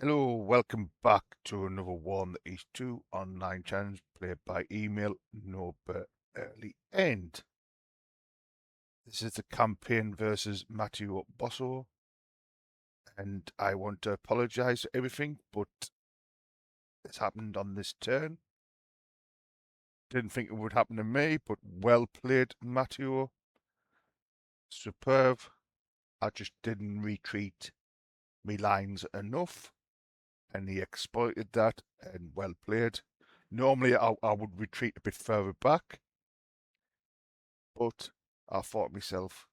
Hello, welcome back to another one that is two online challenge played by email, no early end. This is the campaign versus Matteo Bosso, and I want to apologise for everything, but it's happened on this turn. Didn't think it would happen to me, but well played, Matteo. Superb. I just didn't retreat me lines enough, and he exploited that, and well played. Normally, I would retreat a bit further back, but I thought myself,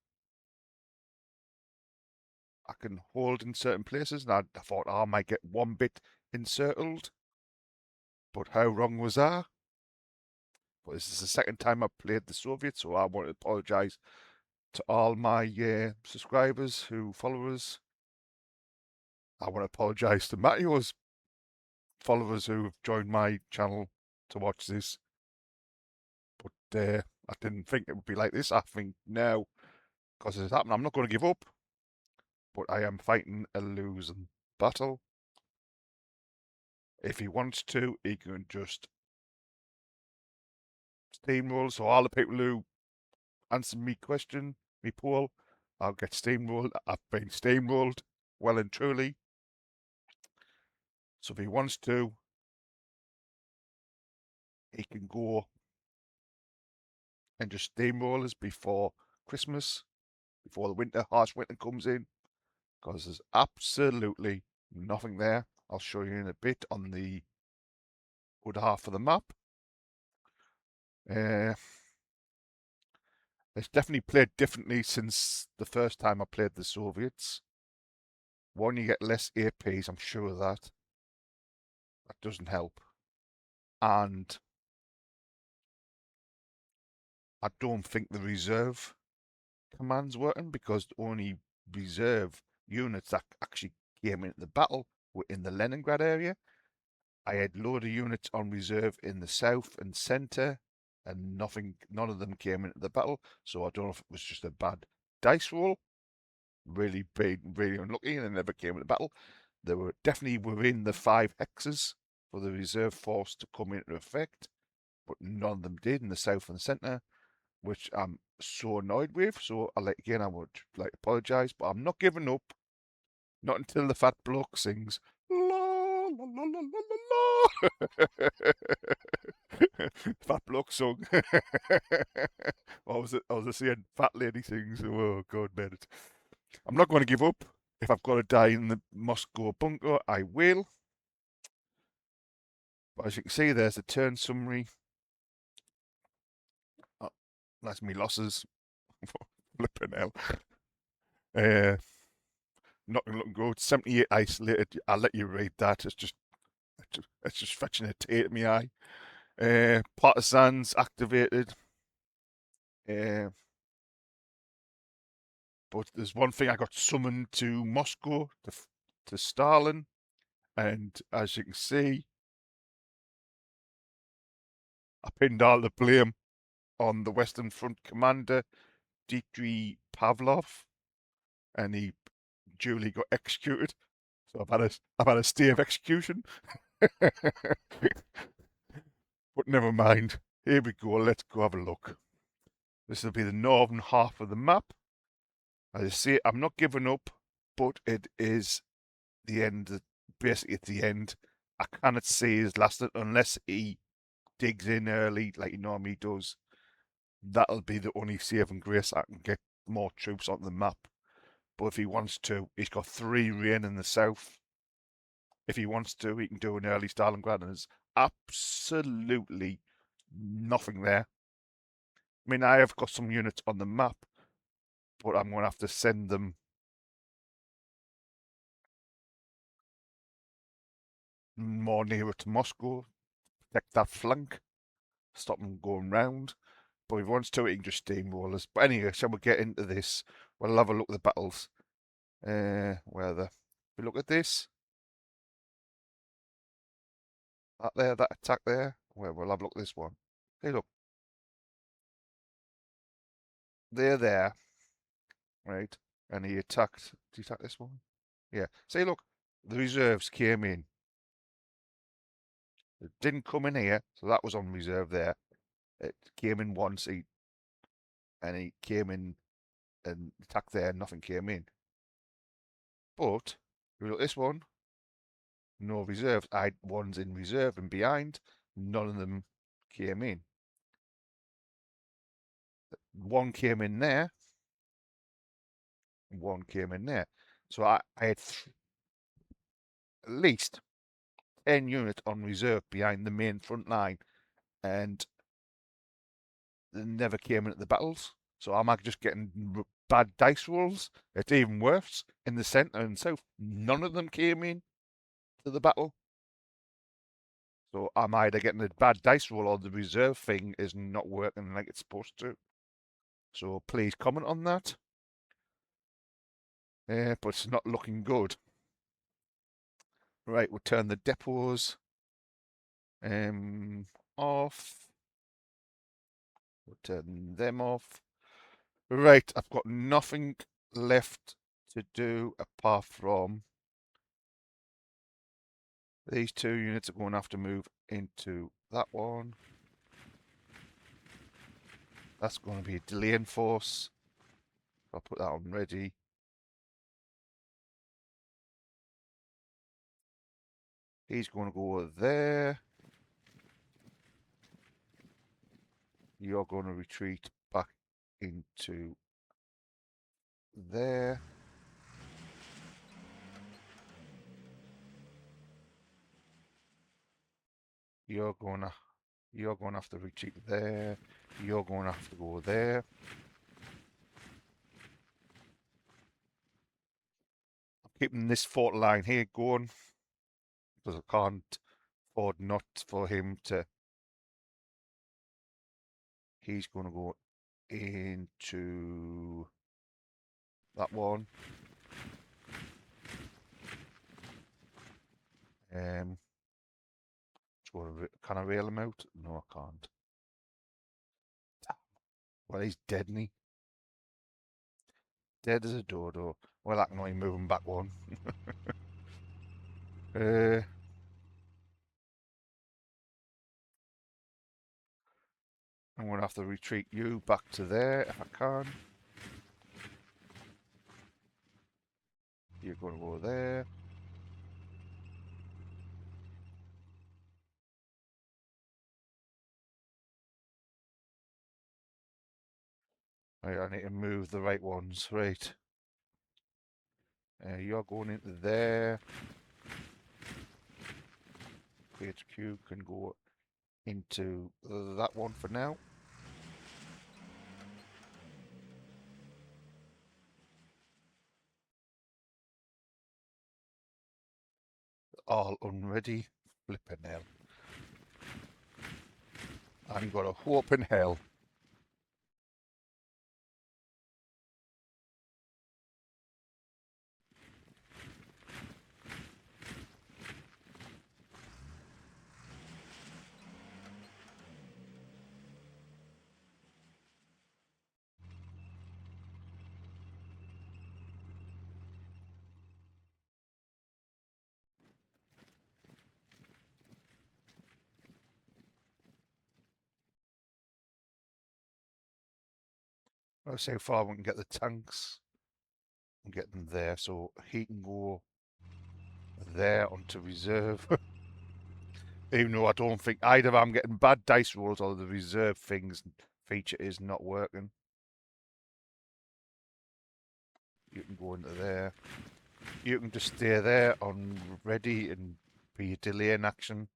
I can hold in certain places, and I thought I might get one bit encircled, but how wrong was I? But this is the second time I've played the Soviets, so I want to apologise to all my subscribers who follow us. I want to apologise to Matthew's followers who have joined my channel to watch this. But I didn't think it would be like this. I think now, because it's happened, I'm not going to give up, but I am fighting a losing battle. If he wants to, he can just steamroll. So all the people who answer me question, me poll, I'll get steamrolled. I've been steamrolled well and truly. So if he wants to, he can go and just steamroll us before Christmas, before the harsh winter comes in, because there's absolutely nothing there. I'll show you in a bit on the other half of the map. Uh, it's definitely played differently since the first time I played the Soviets. One, you get less APs, I'm sure of that. That doesn't help. And I don't think the reserve command's working, because the only reserve units that actually came into the battle were in the Leningrad area. I had load of units on reserve in the south and centre, and none of them came into the battle. So I don't know if it was just a bad dice roll, really big, really unlucky, and they never came into battle. They were definitely within the 5 hexes for the reserve force to come into effect, but none of them did in the south and the centre, which I'm so annoyed with. So I would like to apologise, but I'm not giving up. Not until the fat bloke sings la la la la la la la. Fat bloke song. What was it? I was saying fat lady sings. Oh God, man. I'm not going to give up. If I've got to die in the Moscow bunker, I will. But as you can see, there's a turn summary. Oh, that's me losses. Flipping hell. Uh, not looking good. 78 isolated. I'll let you read that. It's just fetching a tear at me eye. Partisans activated. Uh, but there's one thing, I got summoned to Moscow to Stalin, and as you can see, I pinned all the blame on the Western Front commander Dmitry Pavlov, and he duly got executed. So I've had a stay of execution. But never mind. Here we go. Let's go have a look. This will be the northern half of the map. As I say, I'm not giving up, but it is the end. Basically, at the end, I cannot see his last unless he digs in early, like he normally does. That'll be the only saving grace. I can get more troops on the map. But if he wants to, he's got 3 rain in the south. If he wants to, he can do an early Stalingrad, and there's absolutely nothing there. I mean, I have got some units on the map, but I'm going to have to send them more nearer to Moscow, protect that flank, stop them going round. But if he wants to, he can just steamroll us. But anyway, shall we get into this? We'll have a look at the battles. Where the... We look at this. That there, that attack there. Well, we'll have a look at this one. Hey, look. They're there, right? And he attacked... Did he attack this one? Yeah. See, look. the reserves came in. It didn't come in here, so that was on reserve there. It came in one seat, and he came in and attacked there, and nothing came in. But look at this one, no reserves. I had ones in reserve and behind, none of them came in. One came in there, one came in there. So I had at least 10 units on reserve behind the main front line, and they never came in at the battles. So am I just getting bad dice rolls? It's even worse. In the centre and south, none of them came in to the battle. So I'm either getting a bad dice roll or the reserve thing is not working like it's supposed to. So please comment on that. But it's not looking good. Right, we'll turn the depots off. We'll turn them off. Right, I've got nothing left to do apart from these 2 units are going to have to move into that one. That's going to be a delaying force. I'll put that on ready. He's going to go there. You're going to retreat back into there. You're going to have to retreat there. You're going to have to go there. I'm keeping this fort line here going because I can't afford not for him to. He's going to go into that one. Can I rail him out? No, I can't. Well, he's dead, isn't he? Dead as a dodo. Well, I can only move him back one. I'm going to have to retreat you back to there if I can. You're going to go there. Right, I need to move the right ones. Right. You're going into there. HQ can go into that one for now. All unready. Flipping hell. I'm got a hope in hell. Let's see how far we can get the tanks and get them there. So he can go there onto reserve. Even though I don't think either I'm getting bad dice rolls or the reserve things feature is not working. You can go into there. You can just stay there on ready and be a delay in action.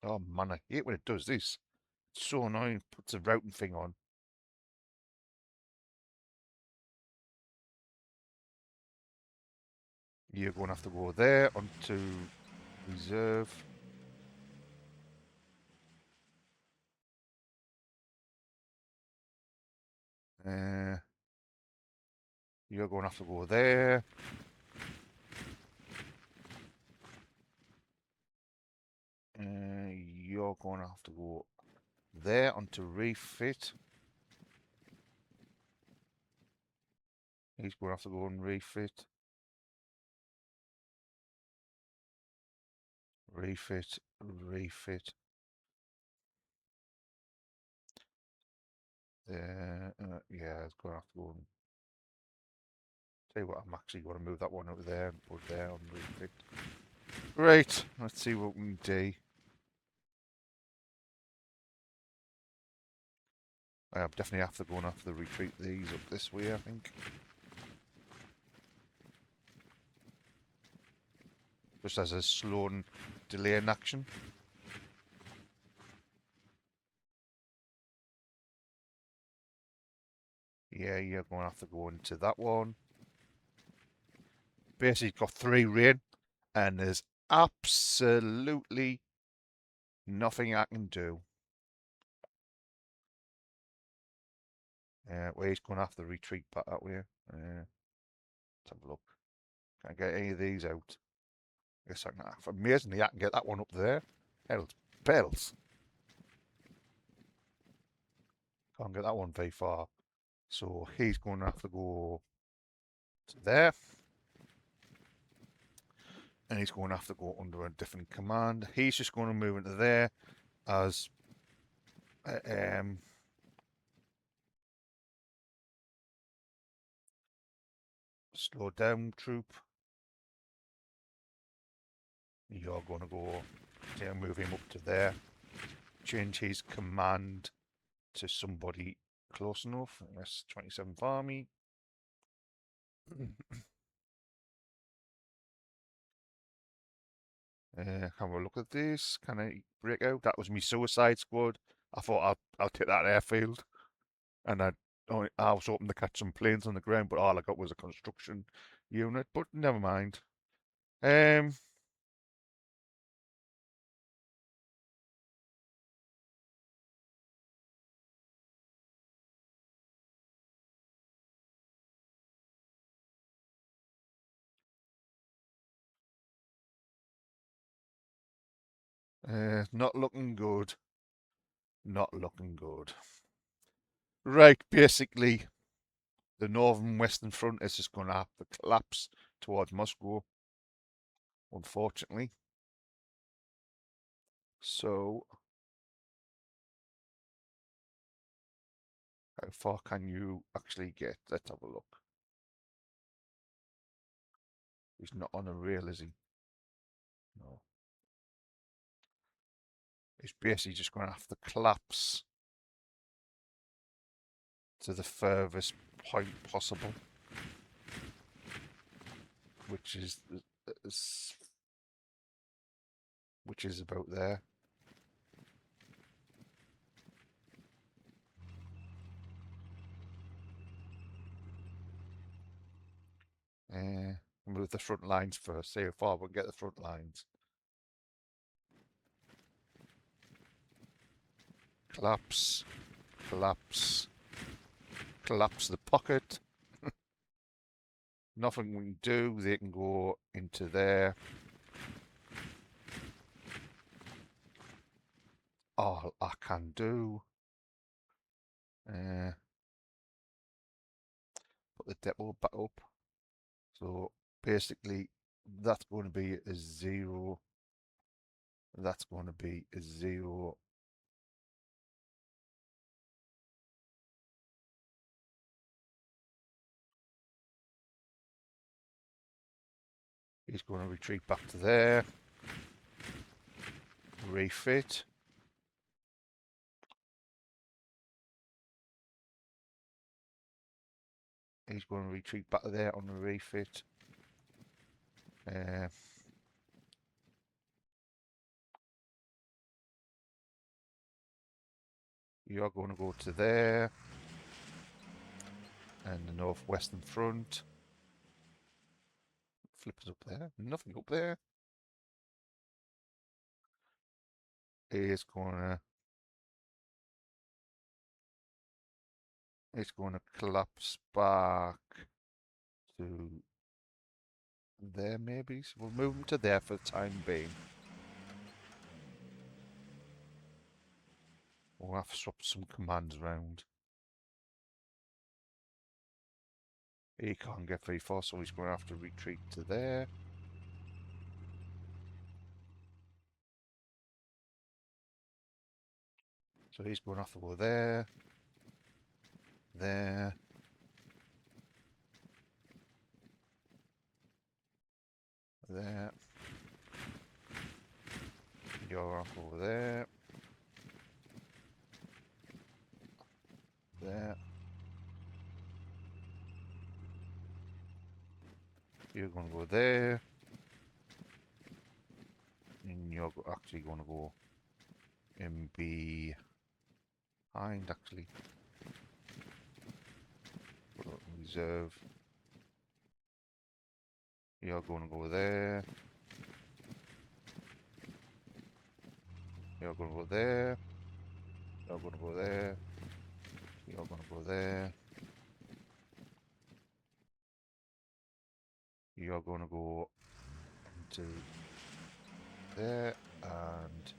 Oh man, I hate when it does this. It's so annoying. It puts a routing thing on. You're going to have to go there onto reserve. You're going to have to go there. You're going to have to go there onto refit. He's going to have to go and refit. Refit. Refit. Yeah, it's going to have to go and... Tell you what, I'm actually going to move that one over there and put there on refit. Right, let's see what we can do. I definitely have to go and have to retreat these up this way, I think. Just as a slow and delay in action. Yeah, you're going to have to go into that one. Basically, got 3 rain, and there's absolutely nothing I can do. Well, he's going to have to retreat back that way. Let's have a look. Can I get any of these out? I guess I can. Amazingly, I can get that one up there. Hell's bells. Can't get that one very far. So he's going to have to go to there. And he's going to have to go under a different command. He's just going to move into there as slow down troop. You're going to go move him up to there. Change his command to somebody close enough. Yes, 27th Army. Have a look at this. Can I break out? That was me suicide squad. I thought I'll take that airfield, and I was hoping to catch some planes on the ground, but all I got was a construction unit. But never mind. Not looking good. Not looking good. Right, basically, the northern western front is just going to have to collapse towards Moscow, unfortunately. So, how far can you actually get? Let's have a look. He's not on a rail, is he? No. He's basically just going to have to collapse to the furthest point possible, which is about there. Move the front lines first. See how far we can get the front lines. Collapse, collapse, collapse the pocket. Nothing we can do. They can go into there. All I can do. Put the depot back up. So basically, that's going to be a 0. That's going to be a 0. He's going to retreat back to there. Refit. He's going to retreat back to there on the refit. You're going to go to there. And the northwestern front. Flippers up there. Nothing up there. It's going to collapse back to there maybe. So we'll move them to there for the time being. We'll have to swap some commands around. He can't get very far, so he's going to have to retreat to there. So he's going to have to go there, there, there. You're off over there, there. You're going to go there. And you're actually going to go in behind, actually. Reserve. You're going to go there. You're going to go there. You're going to go there. You're going to go there. You're going to go into there. And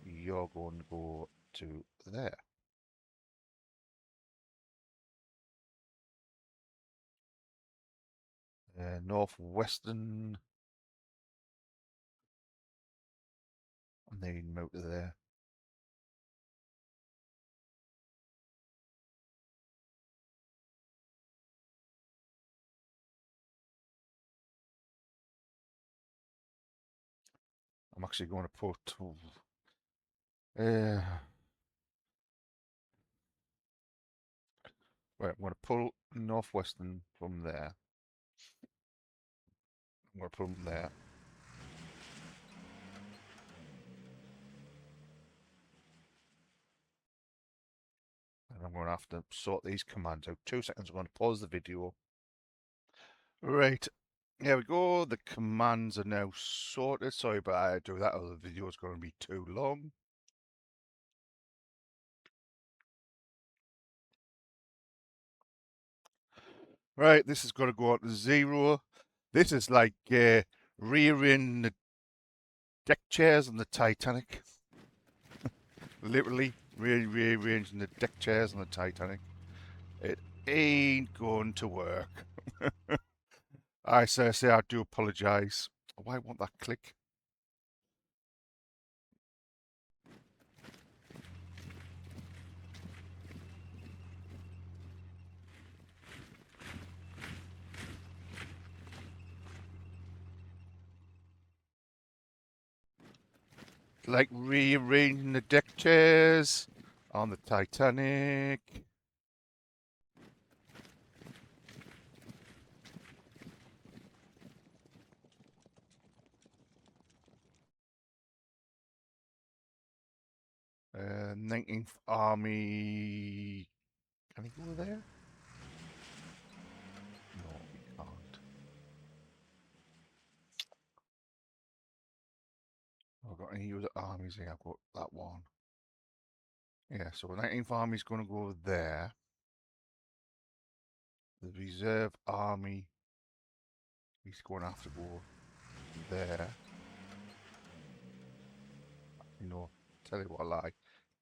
you're going to go to there. Northwestern. And then move to there. I'm actually going to put right, I'm going to pull Northwestern from there. I'm going to put them there. And I'm going to have to sort these commands out. 2 seconds, I'm going to pause the video. Right, here we go. The commands are now sorted. Sorry, but I do that or the video is going to be too long. Right, this is going to go out to 0. This is like rearranging the deck chairs on the Titanic. Literally, rearranging the deck chairs on the Titanic. It ain't going to work. I say, I do apologise. Why won't that click? Like rearranging the deck chairs on the Titanic. Uh, 19th Army. Can he go there? No, he can't. I've got any other armies here. I've got that one. Yeah, so 19th Army's going to go there. The reserve army, he's going to have to go there. You know, tell you what I like.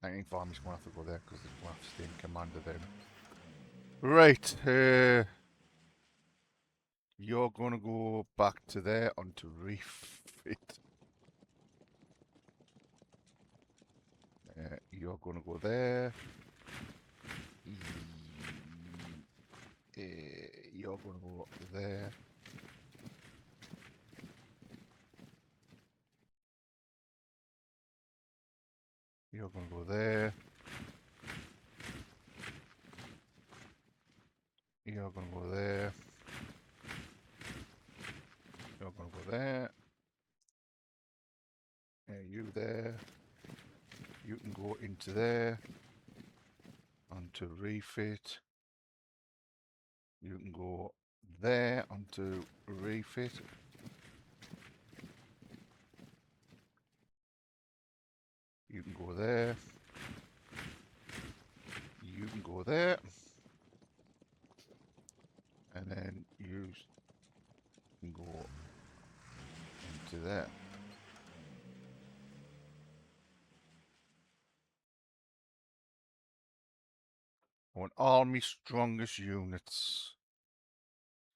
19th Army's going to have to go there because they're going to have to stay in command of them. Right, you're going to go back to there onto refit. You're going to go there. You're going to go there. You're going to go there. You're going to go there. You're going to go there. You there. You can go into there. Onto refit. You can go there onto refit. You can go there. You can go there. And then you can go into there. I want army strongest units.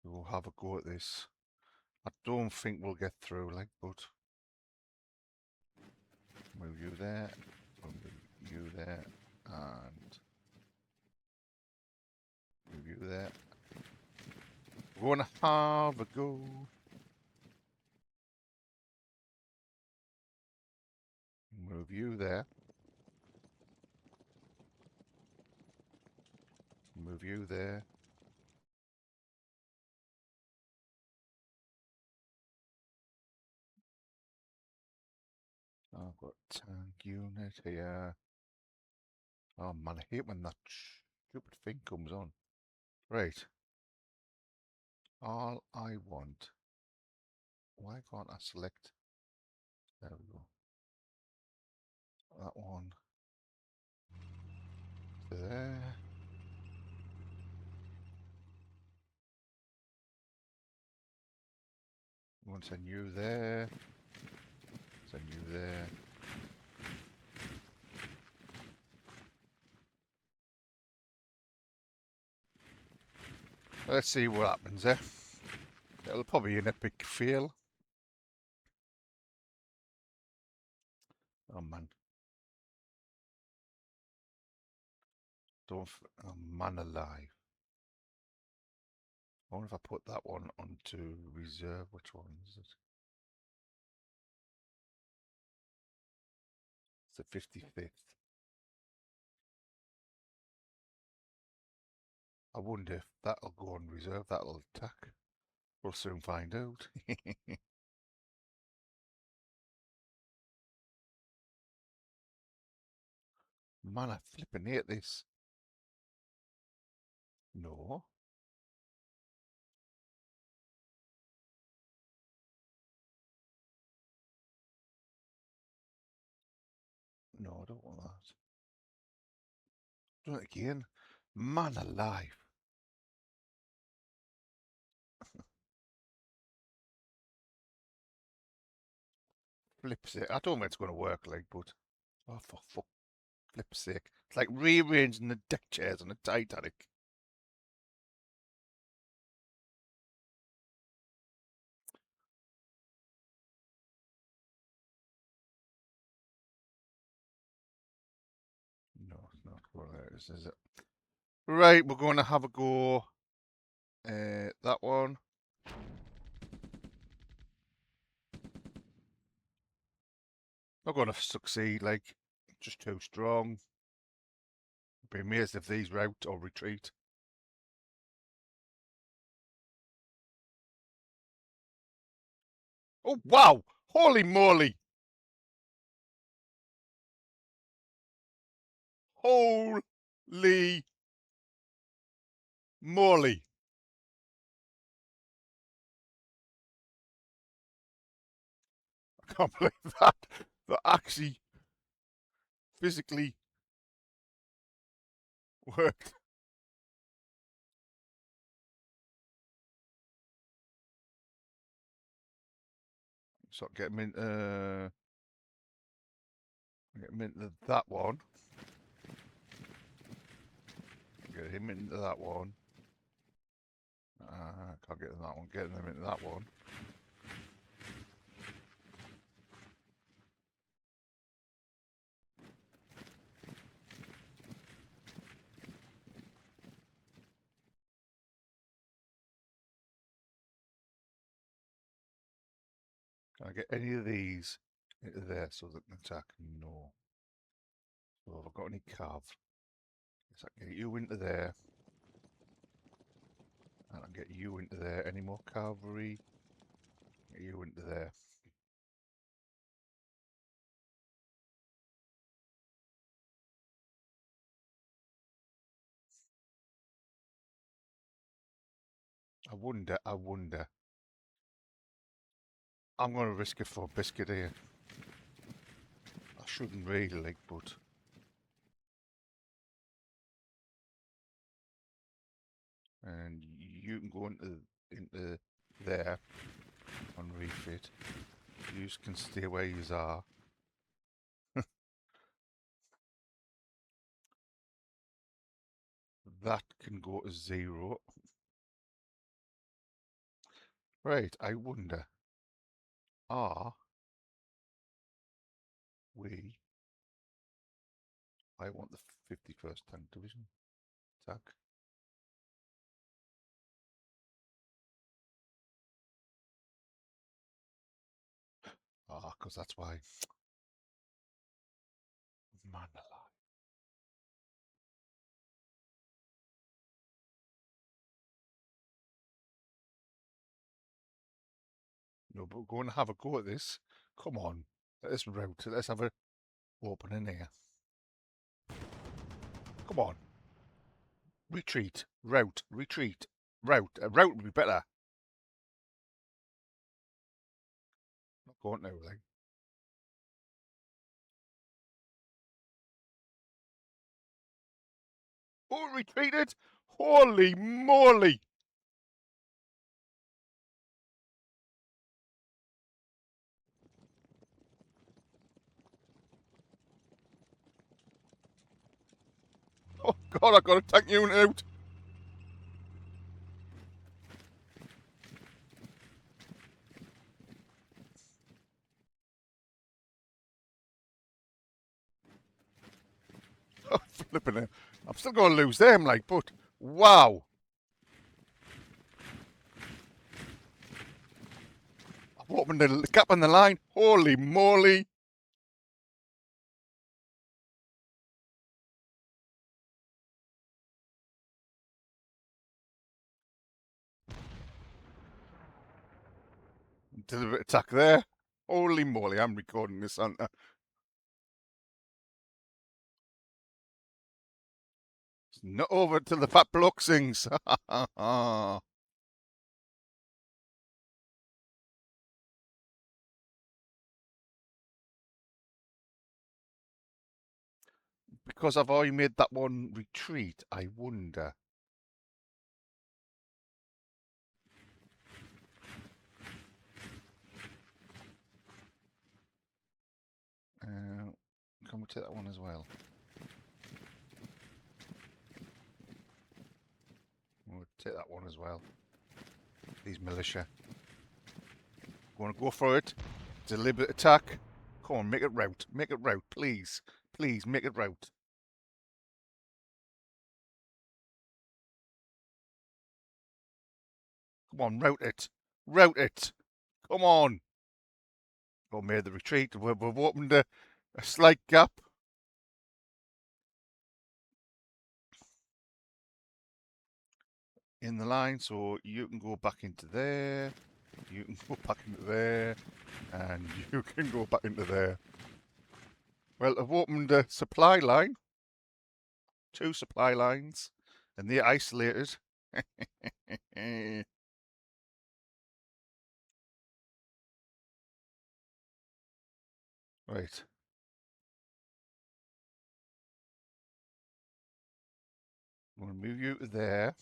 We'll have a go at this. I don't think we'll get through, like, but move you there, move you there, and move you there. We're gonna have a go. Move you there. Move you there. I've got tank unit here. Oh man, I hate when that stupid thing comes on. Right. All I want. Why can't I select? There we go. That one. There. We want to send you there. Send you there. Let's see what happens there. It'll probably an epic fail. Oh man. Don't. Oh man alive. I wonder if I put that one onto reserve. Which one is it? It's the 55th. I wonder if that'll go on reserve. That'll attack. We'll soon find out. Man, I flipping hate this. No. No, I don't want that. Do it again. Man alive. Flip's it. I don't know it's going to work like, but... Oh, for fuck. Flip's sake. It's like rearranging the deck chairs on a Titanic. No, it's not what it is it? Right, we're going to have a go. That one. Not going to succeed, like, just too strong. Be amazed if these rout or retreat. Oh, wow! Holy moly! Holy moly! I can't believe that. That actually physically worked. So get him into that one. Get him into that one. Can't get in that one. Get them into that one. Can I get any of these into there so they can attack? No. So have I got any cav? Yes, I can get you into there. And I can get you into there. Any more cavalry? Get you into there. I wonder. I'm going to risk it for a biscuit here. I shouldn't really, like, but... And you can go into there on refit. You can stay where you are. That can go to 0. Right, I wonder, are we... I want the 51st Tank Division attack. Ah, because that's why. Man alive. No, but we're going to have a go at this. Come on, let's route. Let's have a opening here. Come on. Retreat. Route. Retreat. Route. A route would be better. Not going now, like. Oh, retreated! Holy moly! Oh god, I got a tank unit out! Oh, flipping it. I'm still going to lose them, like, but wow! I've opened the gap in the line. Holy moly! Deliberate attack there. Holy moly, I'm recording this on. Not over till the fat bloke sings. Because I've already made that one retreat, I wonder. Can we take that one as well? We'll take that one as well. These militia. Want to go for it? Deliberate attack. Come on, make it route. Make it route, please. Please, make it route. Come on, route it. Route it. Come on. Oh, made the retreat. We've opened a slight gap. In the line, so you can go back into there, you can go back into there, and you can go back into there. Well, I've opened a supply line, 2 supply lines, and they're isolated. Right. I'm going to move you to there.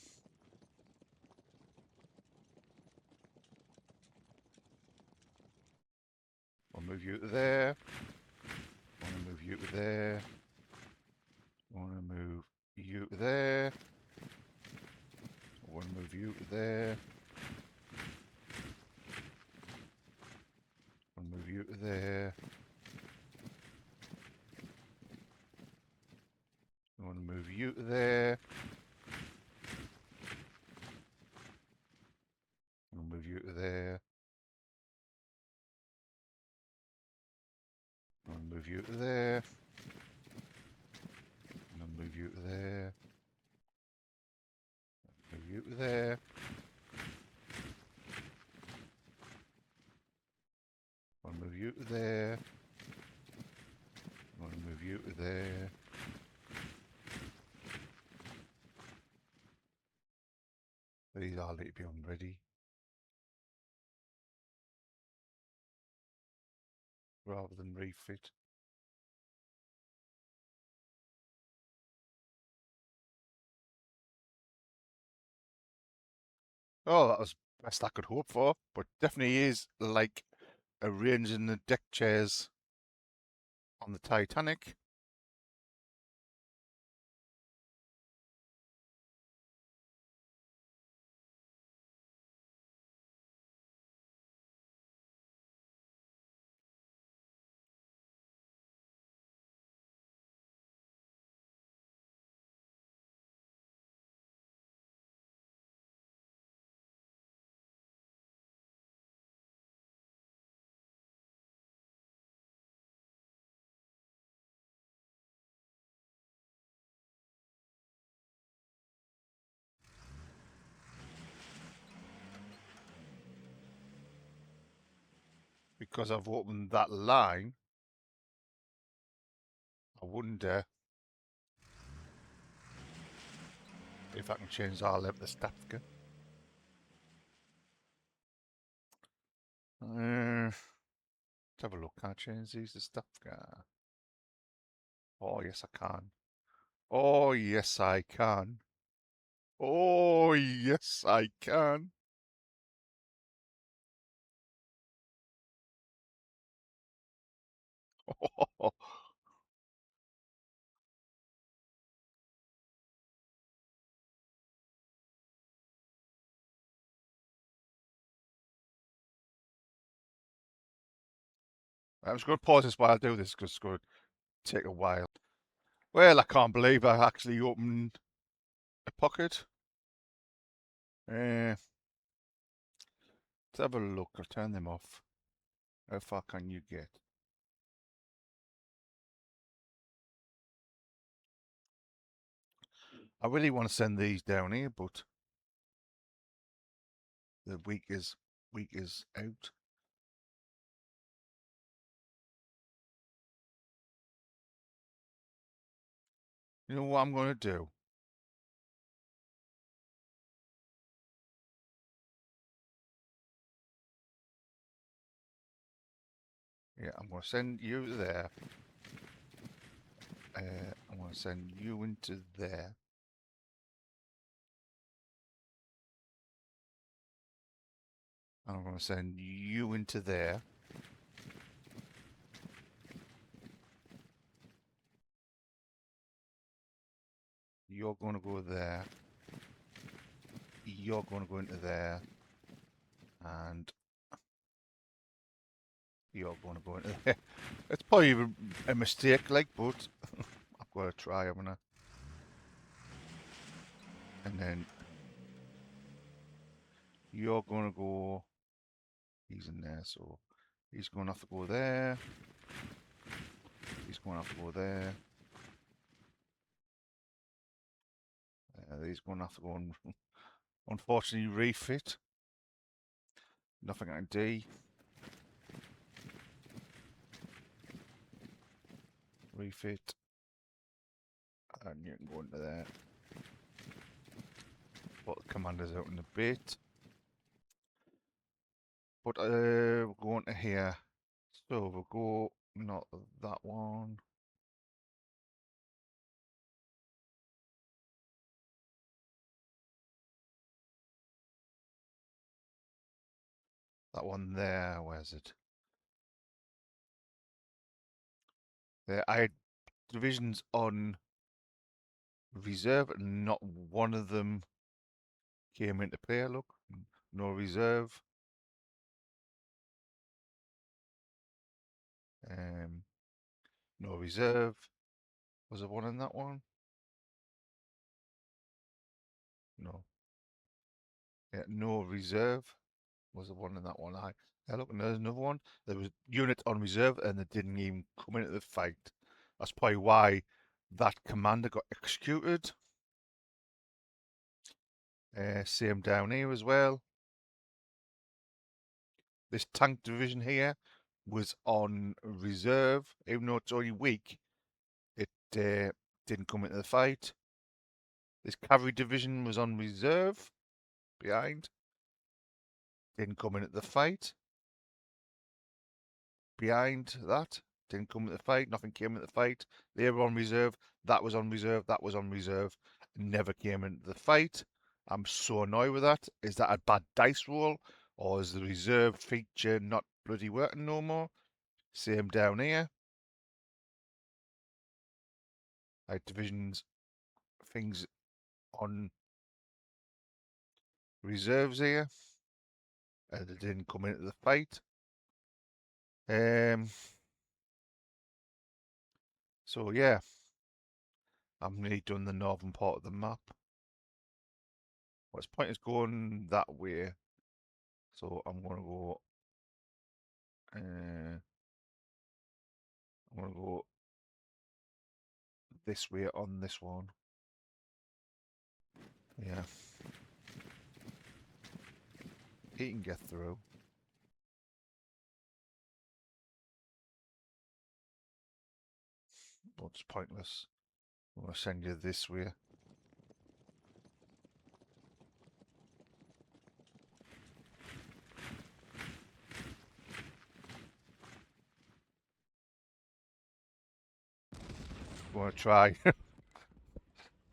I'll move you to there. I want to move you to there. I want to move you to there. I want to move you to there. I want to move you to there. I want to move you to there. I want to move you to there. I want to move you to there. And I'll move you to there. Move you to there. I'll move you to there. I'll move you to there. These are need to be on ready. Rather than refit. Oh, that was best I could hope for. But definitely is like arranging the deck chairs on the Titanic. because I've opened that line, I wonder if I can change all of the Stavka. Let's have a look. Can I change these to Stavka? Oh, yes, I can. Oh, yes, I can. Oh, yes, I can. I'm just going to pause this while I do this because it's going to take a while. Well, I can't believe I actually opened a pocket. Let's have a look. I'll turn them off. How far can you get? I really want to send these down here, but the week is out. You know what I'm going to do? Yeah, I'm going to send you there. I'm going to send you into there. I'm going to send you into there. You're going to go there. You're going to go into there. And you're going to go into there. It's probably a mistake, like, but I've got to try, haven't I? And then you're going to go. He's in there, so he's going to have to go there. He's going to have to go there. He's going to have to go and, unfortunately, refit. Nothing I can do. Refit. And you can go into there. But the commander's out in a bit. But we're going to here. So we'll go, not that one. That one there, where's it? There, I had divisions on reserve and not one of them came into play. Look, no reserve. Um, no reserve. Was there one in that one? No. Yeah, no reserve. Was there one in that one? Yeah, look, and there's another one. There was unit on reserve and they didn't even come into the fight. That's probably why that commander got executed. Same down here as well. This tank division here was on reserve, even though it's only weak. It didn't come into the fight. This cavalry division was on reserve, behind. Didn't come into the fight. Behind that, didn't come into the fight. Nothing came into the fight. They were on reserve. That was on reserve. That was on reserve. Never came into the fight. I'm so annoyed with that. Is that a bad dice roll? Or is the reserve feature not bloody working no more? Same down here. Like divisions, things on reserves here. They didn't come into the fight. So yeah, I've nearly done the northern part of the map. What's point is going that way. So I'm gonna go. I'm gonna go this way on this one. Yeah, he can get through. but it's pointless. I'm going to send you this way. I'm going to try.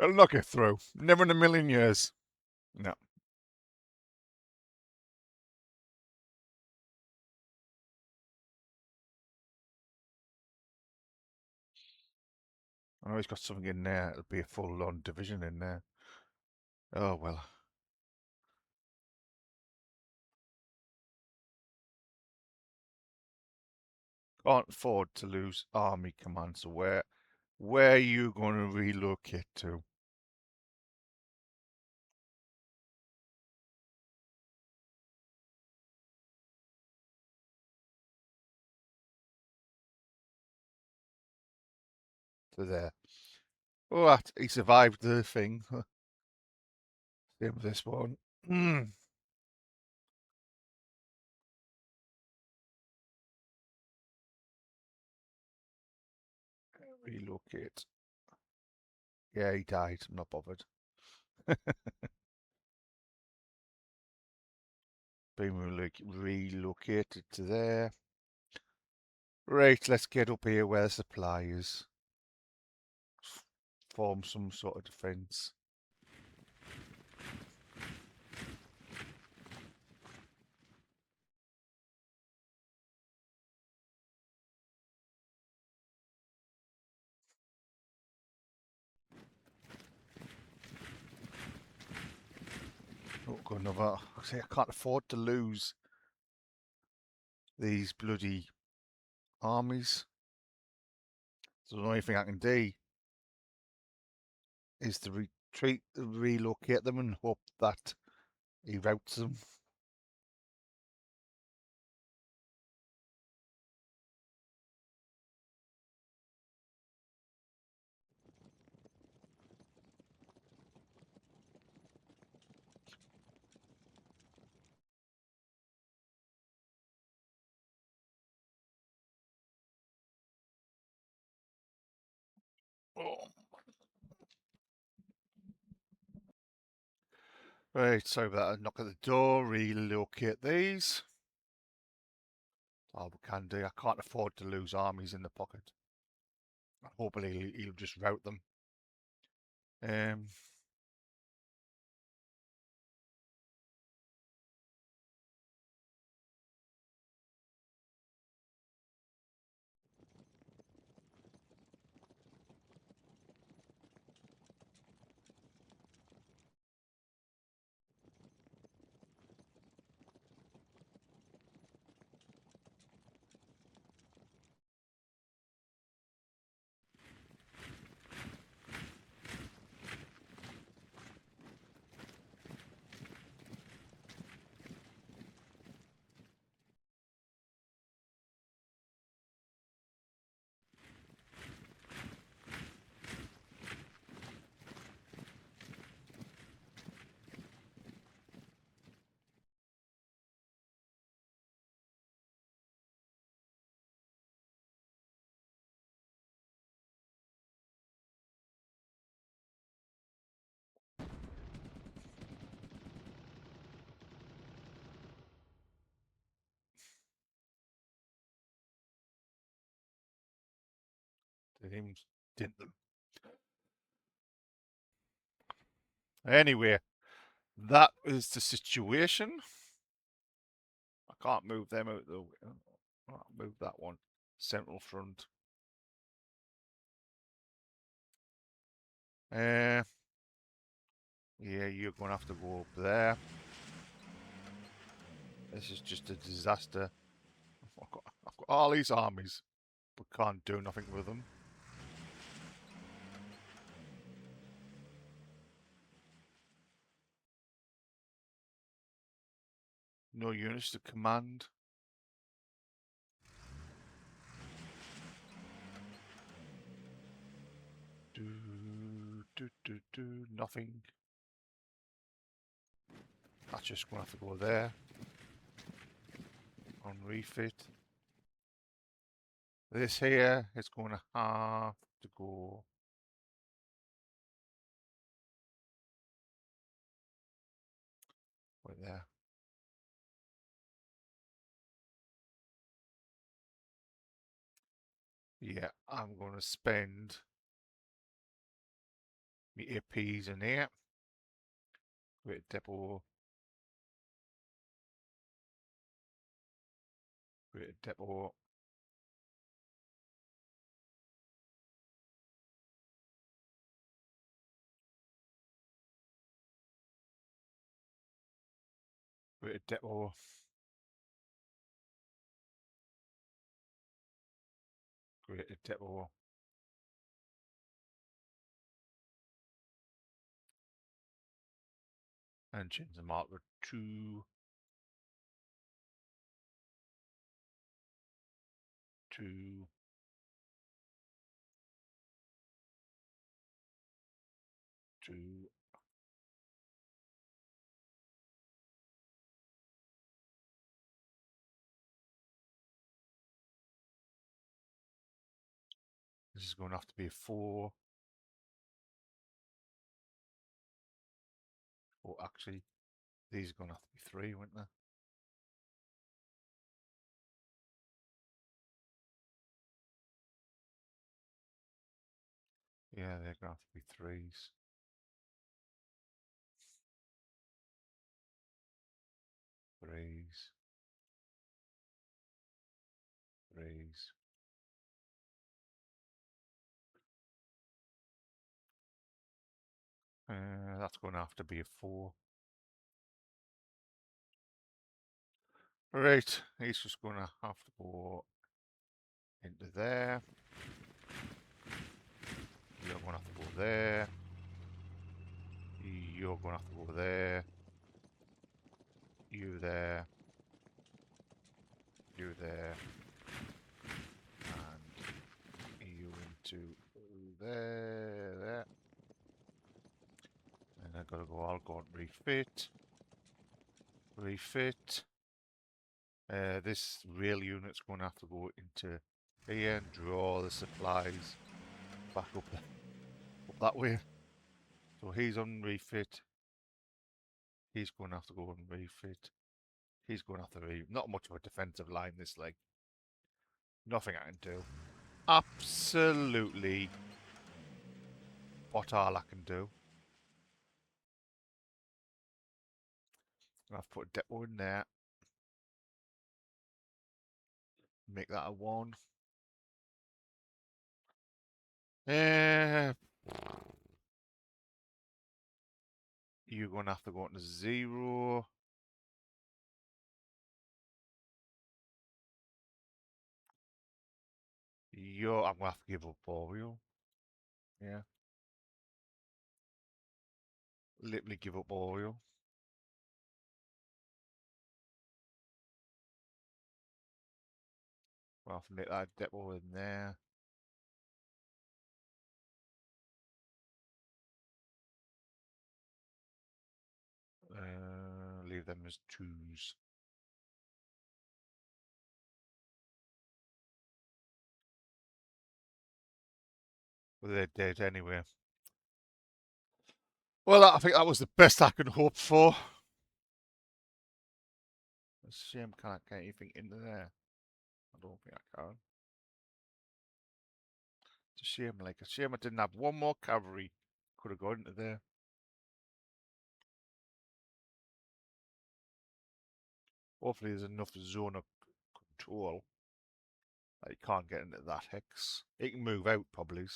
I'll not get through. Never in a million years. No. I know he's got something in there. It'll be a full-on division in there. Oh, well. Can't afford to lose army command. So where are you going to relocate to? To there. Oh, he survived the thing. Same with this one. Relocate. Yeah, he died. I'm not bothered. Being relocated to there. Right, let's get up here where the supply is. Form some sort of defence. Not good enough. I can't afford to lose these bloody armies. So the only thing I can do is to retreat, relocate them, and hope that he routs them. Oh. Right, sorry about that. Knock at the door, relocate these. All we can do. I can't afford to lose armies in the pocket. Hopefully he'll just rout them. Um, didn't them. Anyway, that is the situation. I can't move them out though. I'll move that one. Central front. Yeah, you're going to have to go up there. This is just a disaster. I've got all these armies, but can't do nothing with them. No units to command. Nothing. That's just going to have to go there. On refit. This here is going to have to go right there. Yeah, I'm going to spend my APs in here. Great depot. Great depot. Great depot. Great depot. And change the marker to 2. This is going to have to be a 4. Or actually, these are going to have to be 3, won't they? Yeah, they're going to have to be 3s. Threes. That's going to have to be a 4. Right, he's just going to have to go into there. You're going to have to go there. You're going to have to go there. You there. You there. And you into there. And I've got to go, I'll go and refit. This rail unit's going to have to go into here and draw the supplies back up that way. So he's on refit. He's going to have to go and refit. He's going to have to not much of a defensive line, this, like. Nothing I can do. Absolutely what all I can do. I've put a depot in there. Make that a 1. You're going to have to go into 0. I'm going to have to give up Oriole. Yeah. Literally give up Oriole. I'll have to make that depot in there. Leave them as 2s. Well, they're dead anyway. Well, I think that was the best I could hope for. It's a shame I can't get anything into there. I don't think I can. It's a shame, like, a shame I didn't have one more cavalry. Could have gone into there. Hopefully there's enough zone of control that he can't get into that hex. He can move out, probably.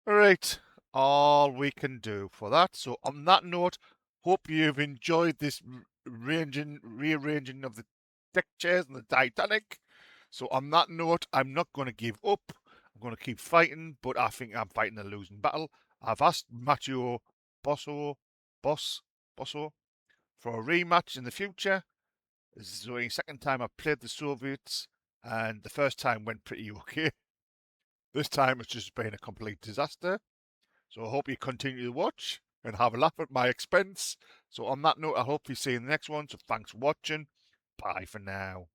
Alright, all we can do for that. So on that note, hope you've enjoyed this rearranging of the deck chairs and the Titanic. So on that note, I'm not going to give up. I'm going to keep fighting, but I think I'm fighting a losing battle. I've asked Matteo Bosso for a rematch in the future. This is the only second time I've played the Soviets, and the first time went pretty okay. This time it's just been a complete disaster. So I hope you continue to watch and have a laugh at my expense. So on that note, I hope you see you in the next one. So thanks for watching. Bye for now.